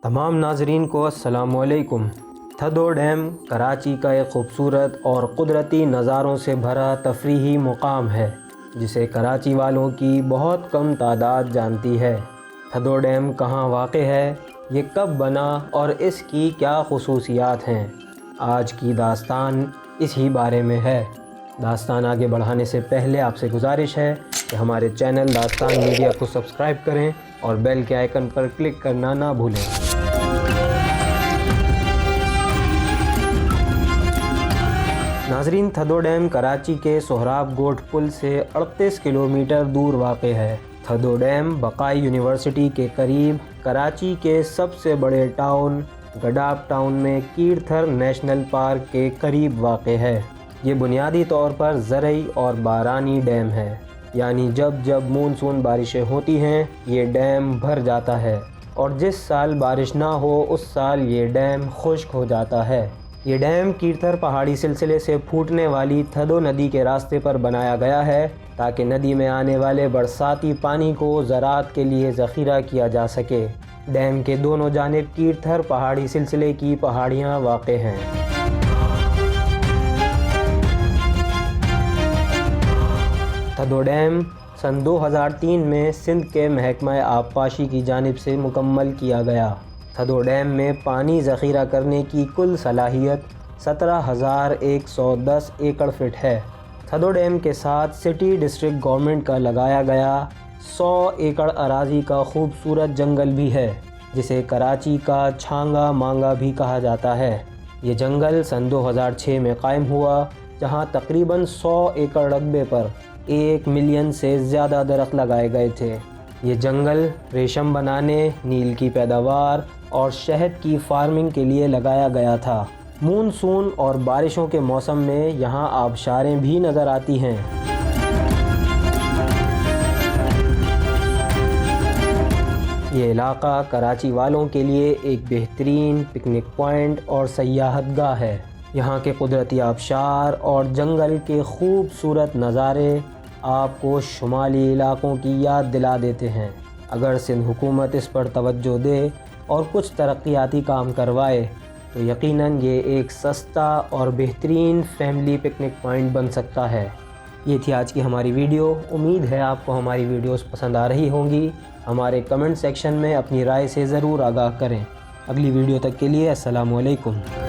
تمام ناظرین کو السلام علیکم۔ تھدو ڈیم کراچی کا ایک خوبصورت اور قدرتی نظاروں سے بھرا تفریحی مقام ہے جسے کراچی والوں کی بہت کم تعداد جانتی ہے۔ تھدو ڈیم کہاں واقع ہے، یہ کب بنا اور اس کی کیا خصوصیات ہیں، آج کی داستان اس ہی بارے میں ہے۔ داستان آگے بڑھانے سے پہلے آپ سے گزارش ہے کہ ہمارے چینل داستان میڈیا کو سبسکرائب کریں اور بیل کے آئیکن پر کلک کرنا نہ بھولیں۔ ناظرین، تھدو ڈیم کراچی کے سہراب گوٹ پل سے 38 کلومیٹر دور واقع ہے۔ تھدو ڈیم بقائی یونیورسٹی کے قریب کراچی کے سب سے بڑے ٹاؤن گڈاپ ٹاؤن میں کیرتھر نیشنل پارک کے قریب واقع ہے۔ یہ بنیادی طور پر زرعی اور بارانی ڈیم ہے، یعنی جب مونسون بارشیں ہوتی ہیں یہ ڈیم بھر جاتا ہے، اور جس سال بارش نہ ہو اس سال یہ ڈیم خشک ہو جاتا ہے۔ یہ ڈیم کیرتھر پہاڑی سلسلے سے پھوٹنے والی تھدو ندی کے راستے پر بنایا گیا ہے تاکہ ندی میں آنے والے برساتی پانی کو زراعت کے لیے ذخیرہ کیا جا سکے۔ ڈیم کے دونوں جانب کیرتھر پہاڑی سلسلے کی پہاڑیاں واقع ہیں۔ تھدو ڈیم سن 2003 میں سندھ کے محکمہ آبپاشی کی جانب سے مکمل کیا گیا۔ تھدو ڈیم میں پانی ذخیرہ کرنے کی کل صلاحیت 17,110 ایکڑ فٹ ہے۔ تھدو ڈیم کے ساتھ سٹی ڈسٹرکٹ گورنمنٹ کا لگایا گیا 100 ایکڑ اراضی کا خوبصورت جنگل بھی ہے جسے کراچی کا چھانگا مانگا بھی کہا جاتا ہے۔ یہ جنگل سن 2006 میں قائم ہوا، جہاں تقریباً 100 ایکڑ رقبے پر 1 ملین سے زیادہ درخت لگائے گئے تھے۔ یہ جنگل ریشم بنانے، نیل کی پیداوار اور شہد کی فارمنگ کے لیے لگایا گیا تھا۔ مونسون اور بارشوں کے موسم میں یہاں آبشاریں بھی نظر آتی ہیں۔ یہ علاقہ کراچی والوں کے لیے ایک بہترین پکنک پوائنٹ اور سیاحت گاہ ہے۔ یہاں کے قدرتی آبشار اور جنگل کے خوبصورت نظارے آپ کو شمالی علاقوں کی یاد دلا دیتے ہیں۔ اگر سندھ حکومت اس پر توجہ دے اور کچھ ترقیاتی کام کروائے تو یقیناً یہ ایک سستا اور بہترین فیملی پکنک پوائنٹ بن سکتا ہے۔ یہ تھی آج کی ہماری ویڈیو۔ امید ہے آپ کو ہماری ویڈیوز پسند آ رہی ہوں گی۔ ہمارے کمنٹ سیکشن میں اپنی رائے سے ضرور آگاہ کریں۔ اگلی ویڈیو تک کے لیے السلام علیکم۔